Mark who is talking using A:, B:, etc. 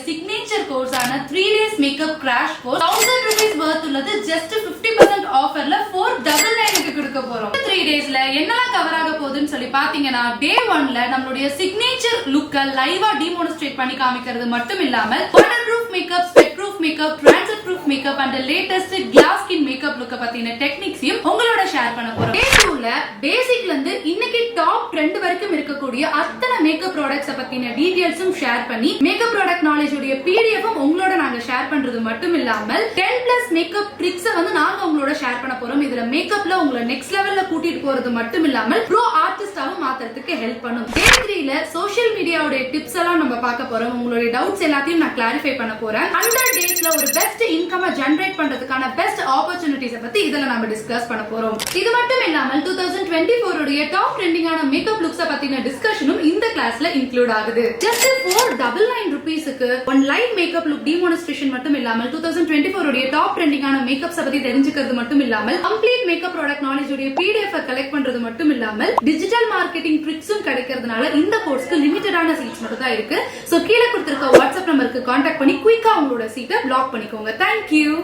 A: Signature கோர்ஸான 3 days makeup crash course 1000 rupees worth உள்ளது. Just 50% ஆஃபர்ல 499 கொடுக்க போறோம். 3 daysல என்னெல்லாம் கவர் ஆக போகுதுன்னு சொல்லி பாத்தீங்கன்னா, டே 1ல நம்மளுடைய சிக்னேச்சர் லுக்க லைவா டெமான்ஸ்ட்ரேட் பண்ணி காமிக்கிறது மட்டும் இல்லாமல் waterproof makeup, sweatproof makeup, transit proof makeup and latest glass skin makeup லுக்க பத்தின டெக்னிக்ஸையும் உங்களோட ஷேர் பண்ண போறோம். டே 2ல பேசிக்ல இருந்து இன்னைக்கு டாப் ட்ரெண்ட் வரைக்கும் இருக்கக்கூடிய அத்தனை மேக்கப் ப்ராடக்ட்ஸ் பத்தின டீடைல்ஸும் ஷேர் பண்ணி மேக்கப் ப்ராடக்ட் நாலேஜ் உடைய பிடிஎஃப் உங்களோட நாங்க ஷேர் பண்றது மட்டும் இல்லாமல் 10+ மேக்கப் ட்ரிக்ஸ் நாங்க உங்களோட ஷேர் பண்ண போறோம். இதுல மேக்கப்ல உங்களை நெக்ஸ்ட் லெவல்ல கூட்டிட்டு போறது மட்டும் இல்லாமல் ப்ரோ ஆர்டிஸ்டாவும் மாத்துறதுக்கு ஹெல்ப் பண்ணும். டே 3ல சோஷியல் மீடியாவோட டிப்ஸ் எல்லாம் நம்ம பார்க்க போறோம். உங்களுடைய டவுட்ஸ் எல்லாத்தையும் நான் கிளாரிஃபை பண்ண போறேன். 100 daysல ஒரு பெஸ்ட் இன்கம் ஜெனரேட் பண்றதுக்கான பெஸ்ட் ஆப்பர்ச்சுனிட்டிஸ் பத்தி இதுல நம்ம டிஸ்கஸ் பண்ண போறோம். இது மட்டும் இல்லாமல் 2024 உடைய டாப் ட்ரெண்டிங்கான மேக்கப் லுக்ஸ் பத்தின டிஸ்கஷனும் இந்த கிளாஸ்ல இன்க்ளூட் ஆகுது. ஜஸ்ட் 499 rupeesக்கு one live makeup look demonstration மட்டும் இல்லாமல் 2024 உடைய டாப் ட்ரெண்டிங்கான மேக்கப்ஸ் பத்தி தெரிஞ்சுக்கிறது மட்டும் இல்லாமல் கம்ப்ளீட் மேக்கப் ப்ராடக்ட் நாலேஜ் உடைய பிடிஎஃப் கலெக்ட் பண்றது மட்டும் இல்லாமல் டிஜிட்டல் மார்க்கெட்டிங் ட்ரிக்ஸும் கிடைக்கிறதுனால இந்த கோர்ஸ்க்கு லிமிட்டடான சீட்ஸ் மட்டும் தான் இருக்கு. சோ கீழே கொடுத்திருக்க வாட்ஸ்அப் நம்பருக்கு கான்டாக்ட் பண்ணி குயிக்கா உங்களோட சீட்டை பிளாக் பண்ணிக்கோங்க. தேங்க்யூ.